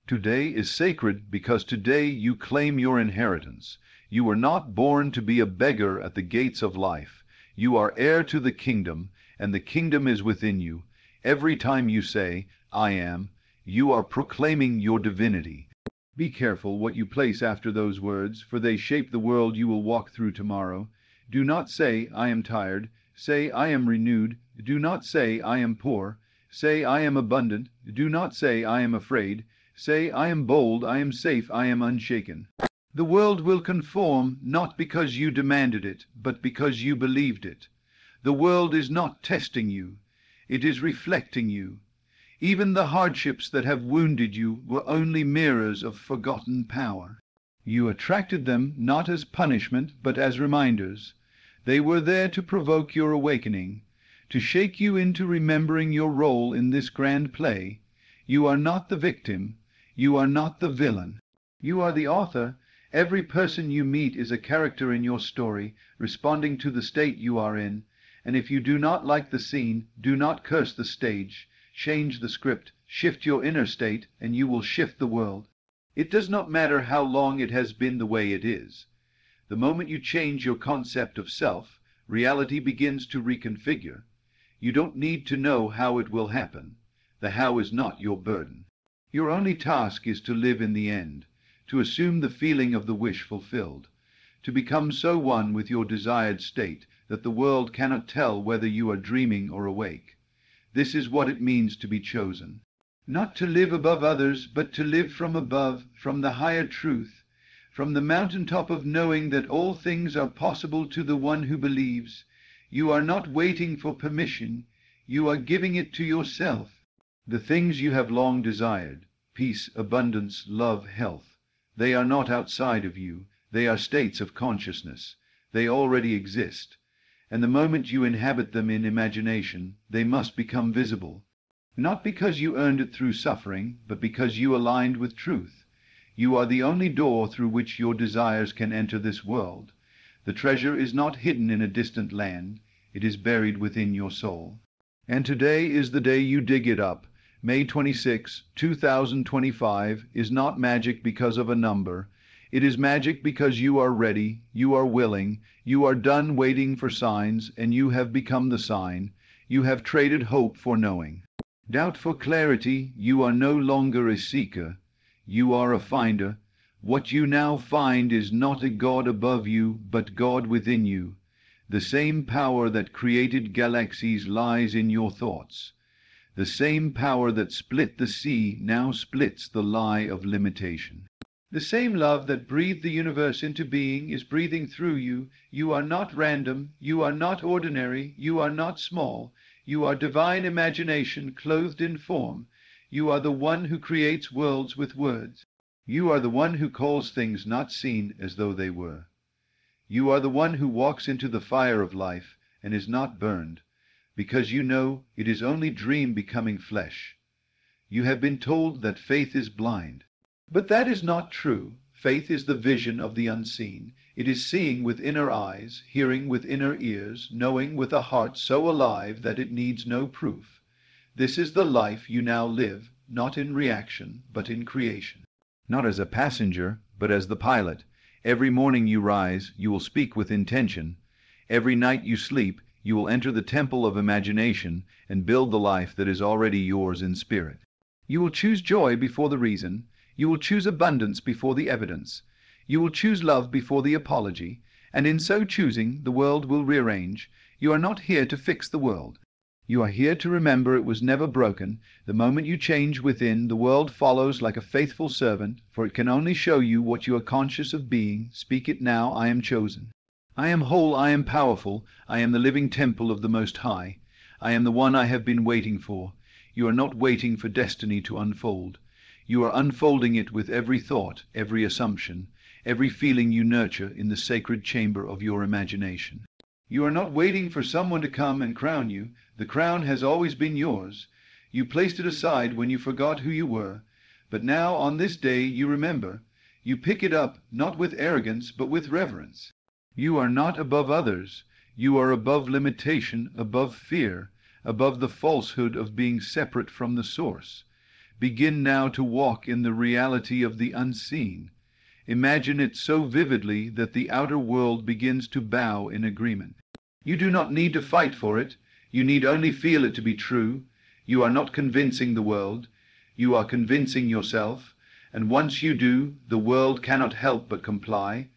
Today is sacred because today you claim your inheritance. You were not born to be a beggar at the gates of life. You are heir to the kingdom, and the kingdom is within you. Every time you say, I am, You are proclaiming your divinity. Be careful what you place after those words, for they shape the world you will walk through tomorrow. Do not say, I am tired. Say, I am renewed. Do not say, I am poor. Say, I am abundant. Do not say, I am afraid. Say, I am bold, I am safe, I am unshaken. The world will conform, not because you demanded it, but because you believed it. The world is not testing you. It is reflecting you. Even the hardships that have wounded you were only mirrors of forgotten power. You attracted them not as punishment, but as reminders. They were there to provoke your awakening, to shake you into remembering your role in this grand play. You are not the victim. You are not the villain. You are the author. Every person you meet is a character in your story, responding to the state you are in. And if you do not like the scene, do not curse the stage. Change the script, shift your inner state, and you will shift the world. It does not matter how long it has been the way it is. The moment you change your concept of self, reality begins to reconfigure. You don't need to know how it will happen. The how is not your burden. Your only task is to live in the end, to assume the feeling of the wish fulfilled, to become so one with your desired state that the world cannot tell whether you are dreaming or awake. This is what it means to be chosen. Not to live above others, but to live from above, from the higher truth, from the mountaintop of knowing that all things are possible to the one who believes. You are not waiting for permission. You are giving it to yourself. The things you have long desired, peace, abundance, love, health, they are not outside of you. They are states of consciousness. They already exist. And the moment you inhabit them in imagination, they must become visible. Not because you earned it through suffering, but because you aligned with truth. You are the only door through which your desires can enter this world. The treasure is not hidden in a distant land. It is buried within your soul. And today is the day you dig it up. May 26, 2025 is not magic because of a number. It is magic because you are ready, you are willing, you are done waiting for signs, and you have become the sign. You have traded hope for knowing. Doubt for clarity. You are no longer a seeker. You are a finder. What you now find is not a God above you, but God within you. The same power that created galaxies lies in your thoughts. The same power that split the sea now splits the lie of limitation. The same love that breathed the universe into being is breathing through you. You are not random. You are not ordinary. You are not small. You are divine imagination clothed in form. You are the one who creates worlds with words. You are the one who calls things not seen as though they were. You are the one who walks into the fire of life and is not burned, because you know it is only dream becoming flesh. You have been told that faith is blind. But that is not true. Faith is the vision of the unseen. It is seeing with inner eyes, hearing with inner ears, knowing with a heart so alive that it needs no proof. This is the life you now live, not in reaction, but in creation. Not as a passenger, but as the pilot. Every morning you rise, you will speak with intention. Every night you sleep, you will enter the temple of imagination and build the life that is already yours in spirit. You will choose joy before the reason. You will choose abundance before the evidence. You will choose love before the apology. And in so choosing, the world will rearrange. You are not here to fix the world. You are here to remember it was never broken. The moment you change within, the world follows like a faithful servant, for it can only show you what you are conscious of being. Speak it now, I am chosen. I am whole, I am powerful, I am the living temple of the Most High. I am the one I have been waiting for. You are not waiting for destiny to unfold. You are unfolding it with every thought, every assumption, every feeling you nurture in the sacred chamber of your imagination. You are not waiting for someone to come and crown you. The crown has always been yours. You placed it aside when you forgot who you were. But now, on this day, you remember. You pick it up, not with arrogance, but with reverence. You are not above others. You are above limitation, above fear, above the falsehood of being separate from the source. Begin now to walk in the reality of the unseen. Imagine it so vividly that the outer world begins to bow in agreement. You do not need to fight for it. You need only feel it to be true. You are not convincing the world. You are convincing yourself, and once you do, the world cannot help but comply.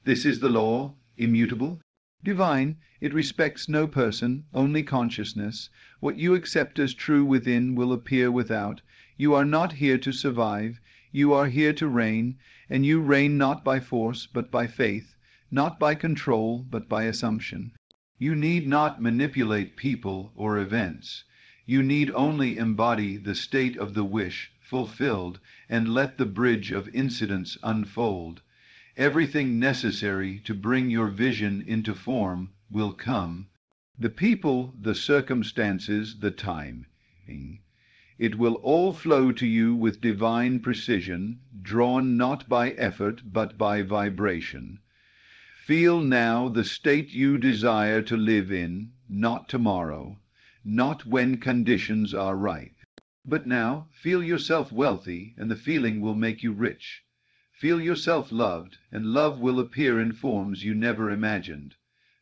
This is the law, immutable, divine. It respects no person, only consciousness. What you accept as true within will appear without. You are not here to survive. You are here to reign, and you reign not by force, but by faith, not by control, but by assumption. You need not manipulate people or events. You need only embody the state of the wish fulfilled, and let the bridge of incidents unfold. Everything necessary to bring your vision into form will come. The people, the circumstances, the time. It will all flow to you with divine precision, drawn not by effort, but by vibration. Feel now the state you desire to live in, not tomorrow, not when conditions are right. But now, feel yourself wealthy, and the feeling will make you rich. Feel yourself loved, and love will appear in forms you never imagined.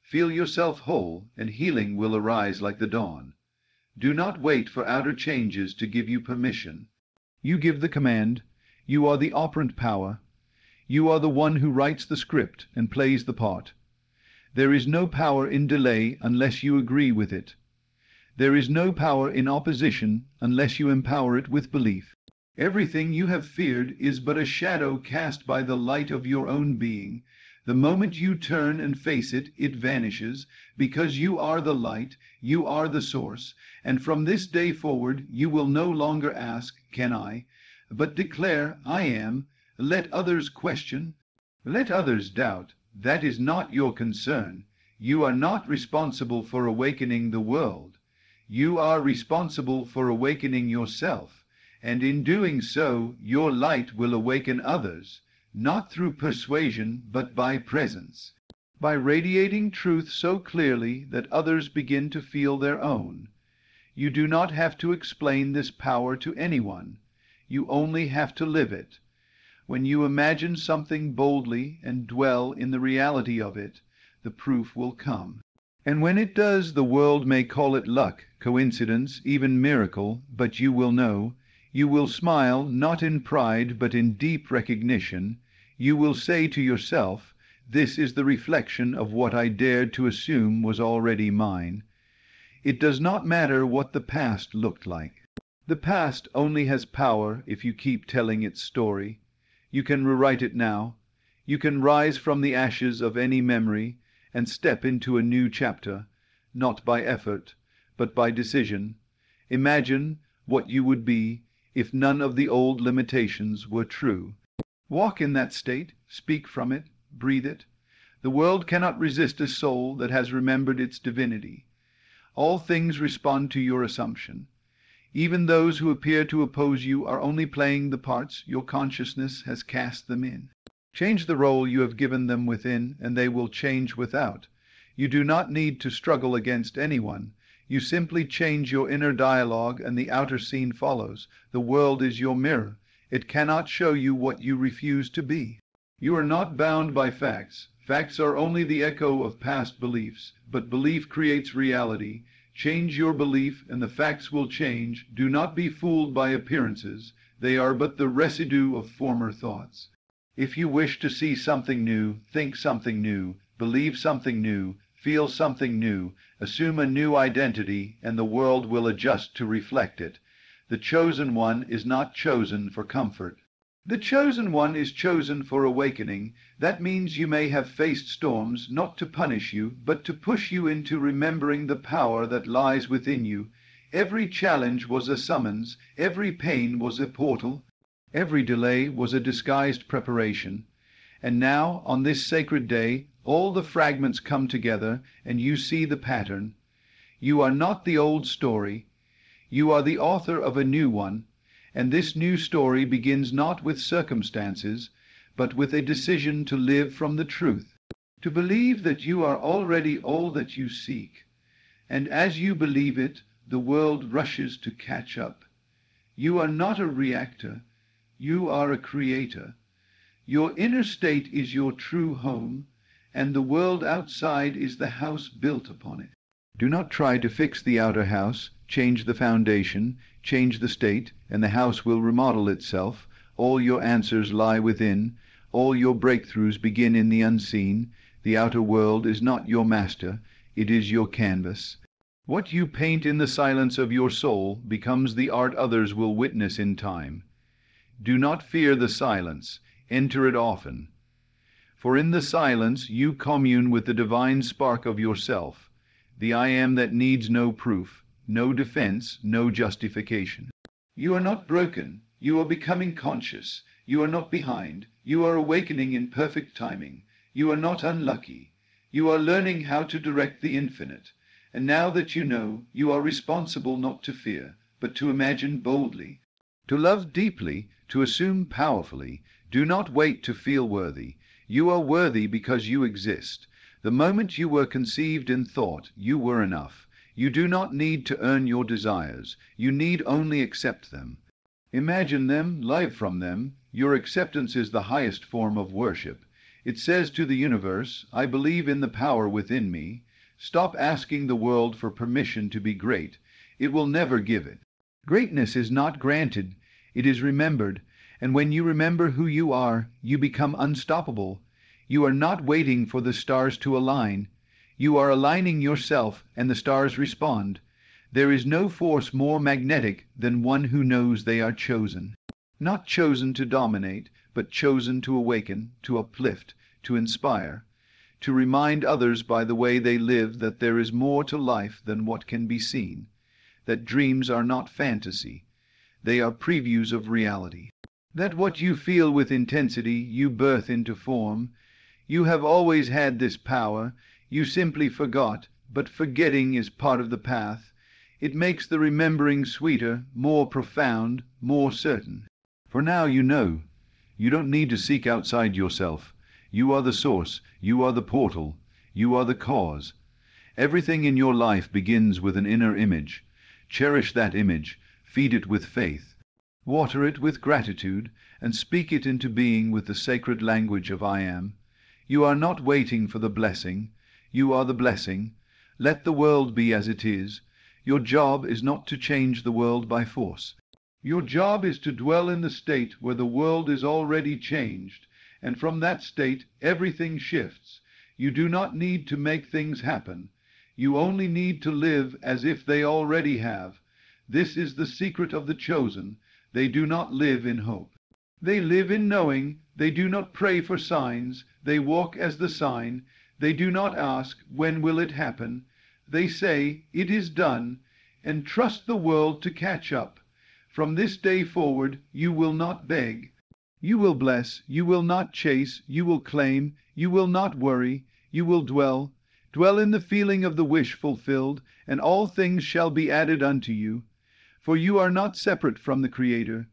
Feel yourself whole, and healing will arise like the dawn. Do not wait for outer changes to give you permission. You give the command. You are the operant power. You are the one who writes the script and plays the part. There is no power in delay unless you agree with it. There is no power in opposition unless you empower it with belief. Everything you have feared is but a shadow cast by the light of your own being. The moment you turn and face it, it vanishes, because you are the light, you are the source, and from this day forward you will no longer ask, "Can I?" but declare, "I am." Let others question, let others doubt. That is not your concern. You are not responsible for awakening the world. You are responsible for awakening yourself, and in doing so, your light will awaken others, not through persuasion, but by presence, by radiating truth so clearly that others begin to feel their own. You do not have to explain this power to anyone. You only have to live it. When you imagine something boldly and dwell in the reality of it, the proof will come. And when it does, the world may call it luck, coincidence, even miracle, but you will know. You will smile, not in pride, but in deep recognition. You will say to yourself, "This is the reflection of what I dared to assume was already mine." It does not matter what the past looked like. The past only has power if you keep telling its story. You can rewrite it now. You can rise from the ashes of any memory and step into a new chapter, not by effort, but by decision. Imagine what you would be if none of the old limitations were true. Walk in that state, speak from it, breathe it. The world cannot resist a soul that has remembered its divinity. All things respond to your assumption. Even those who appear to oppose you are only playing the parts your consciousness has cast them in. Change the role you have given them within, and they will change without. You do not need to struggle against anyone. You simply change your inner dialogue, and the outer scene follows. The world is your mirror. It cannot show you what you refuse to be. You are not bound by facts. Facts are only the echo of past beliefs, but belief creates reality. Change your belief, and the facts will change. Do not be fooled by appearances. They are but the residue of former thoughts. If you wish to see something new, think something new, believe something new, feel something new, assume a new identity, and the world will adjust to reflect it. The chosen one is not chosen for comfort. The chosen one is chosen for awakening. That means you may have faced storms, not to punish you, but to push you into remembering the power that lies within you. Every challenge was a summons, every pain was a portal, every delay was a disguised preparation. And now, on this sacred day, all the fragments come together, and you see the pattern. You are not the old story. You are the author of a new one. And this new story begins not with circumstances, but with a decision to live from the truth, to believe that you are already all that you seek. And as you believe it, the world rushes to catch up. You are not a reactor. You are a creator. Your inner state is your true home, and the world outside is the house built upon it. Do not try to fix the outer house, change the foundation, change the state, and the house will remodel itself. All your answers lie within. All your breakthroughs begin in the unseen. The outer world is not your master, it is your canvas. What you paint in the silence of your soul becomes the art others will witness in time. Do not fear the silence, enter it often. For in the silence you commune with the divine spark of yourself, the I am that needs no proof, no defense, no justification. You are not broken, you are becoming conscious. You are not behind, you are awakening in perfect timing. You are not unlucky. You are learning how to direct the infinite. And now that you know, you are responsible not to fear, but to imagine boldly, to love deeply, to assume powerfully. Do not wait to feel worthy. You are worthy because you exist. The moment you were conceived in thought, you were enough. You do not need to earn your desires. You need only accept them. Imagine them, live from them. Your acceptance is the highest form of worship. It says to the universe, I believe in the power within me. Stop asking the world for permission to be great. It will never give it. Greatness is not granted, it is remembered. And when you remember who you are, you become unstoppable. You are not waiting for the stars to align. You are aligning yourself, and the stars respond. There is no force more magnetic than one who knows they are chosen. Not chosen to dominate, but chosen to awaken, to uplift, to inspire, to remind others by the way they live that there is more to life than what can be seen, that dreams are not fantasy, they are previews of reality, that what you feel with intensity you birth into form. You have always had this power, you simply forgot, but forgetting is part of the path. It makes the remembering sweeter, more profound, more certain. For now you know. You don't need to seek outside yourself. You are the source, you are the portal, you are the cause. Everything in your life begins with an inner image. Cherish that image, feed it with faith, water it with gratitude, and speak it into being with the sacred language of I am. You are not waiting for the blessing, you are the blessing. Let the world be as it is. Your job is not to change the world by force. Your job is to dwell in the state where the world is already changed, and from that state everything shifts. You do not need to make things happen. You only need to live as if they already have. This is the secret of the chosen. They do not live in hope. They live in knowing. They do not pray for signs. They walk as the sign. They do not ask, when will it happen? They say, it is done, and trust the world to catch up. From this day forward, you will not beg. You will bless, you will not chase, you will claim, you will not worry, you will dwell. Dwell in the feeling of the wish fulfilled, and all things shall be added unto you. For you are not separate from the Creator.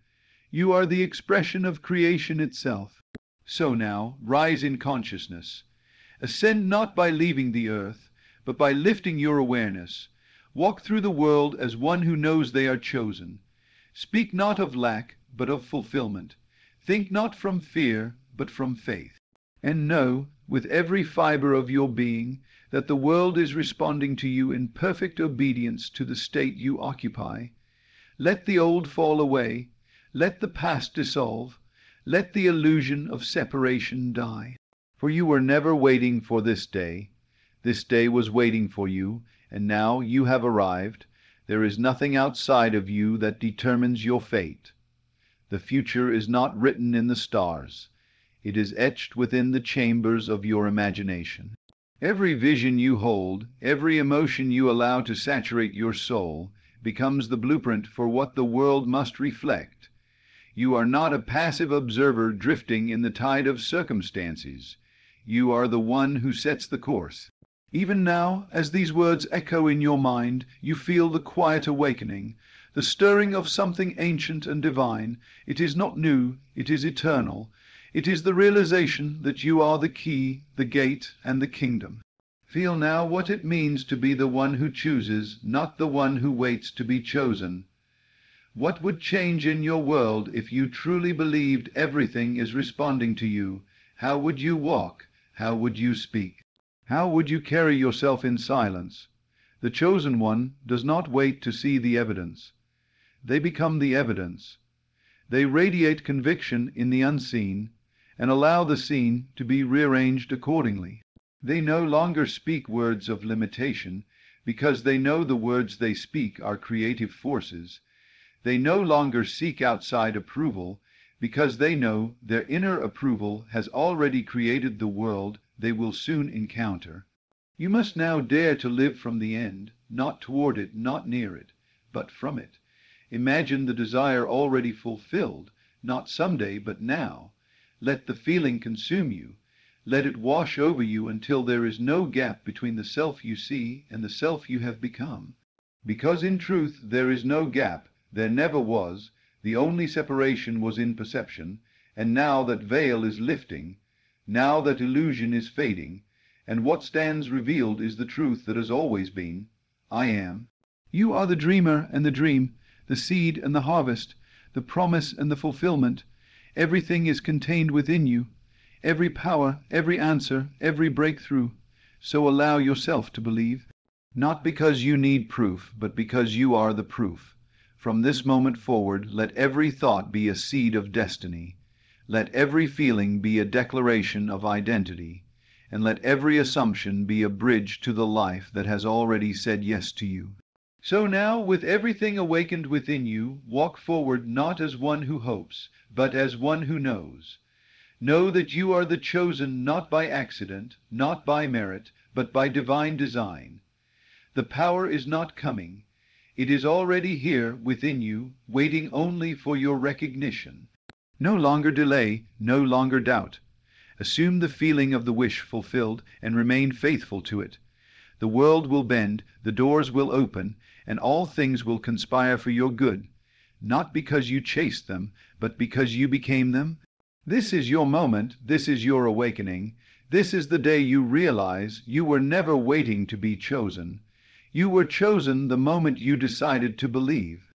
You are the expression of creation itself. So now, rise in consciousness. Ascend not by leaving the earth, but by lifting your awareness. Walk through the world as one who knows they are chosen. Speak not of lack, but of fulfillment. Think not from fear, but from faith. And know, with every fiber of your being, that the world is responding to you in perfect obedience to the state you occupy. Let the old fall away. Let the past dissolve. Let the illusion of separation die. For you were never waiting for this day. This day was waiting for you, and now you have arrived. There is nothing outside of you that determines your fate. The future is not written in the stars. It is etched within the chambers of your imagination. Every vision you hold, every emotion you allow to saturate your soul, becomes the blueprint for what the world must reflect. You are not a passive observer drifting in the tide of circumstances. You are the one who sets the course. Even now, as these words echo in your mind, you feel the quiet awakening, the stirring of something ancient and divine. It is not new, it is eternal. It is the realization that you are the key, the gate, and the kingdom. Feel now what it means to be the one who chooses, not the one who waits to be chosen. What would change in your world if you truly believed everything is responding to you? How would you walk? How would you speak? How would you carry yourself in silence? The chosen one does not wait to see the evidence. They become the evidence. They radiate conviction in the unseen and allow the seen to be rearranged accordingly. They no longer speak words of limitation because they know the words they speak are creative forces. They no longer seek outside approval because they know their inner approval has already created the world they will soon encounter. You must now dare to live from the end, not toward it, not near it, but from it. Imagine the desire already fulfilled, not someday, but now. Let the feeling consume you. Let it wash over you until there is no gap between the self you see and the self you have become. Because in truth there is no gap, there never was, the only separation was in perception, and now that veil is lifting, now that illusion is fading, and what stands revealed is the truth that has always been, I am. You are the dreamer and the dream, the seed and the harvest, the promise and the fulfillment. Everything is contained within you, every power, every answer, every breakthrough. So allow yourself to believe, not because you need proof, but because you are the proof. From this moment forward, let every thought be a seed of destiny. Let every feeling be a declaration of identity. And let every assumption be a bridge to the life that has already said yes to you. So now, with everything awakened within you, walk forward not as one who hopes, but as one who knows. Know that you are the chosen not by accident, not by merit, but by divine design. The power is not coming. It is already here within you, waiting only for your recognition. No longer delay, no longer doubt. Assume the feeling of the wish fulfilled and remain faithful to it. The world will bend, the doors will open, and all things will conspire for your good, not because you chased them, but because you became them. This is your moment, this is your awakening. This is the day you realize you were never waiting to be chosen. You were chosen the moment you decided to believe.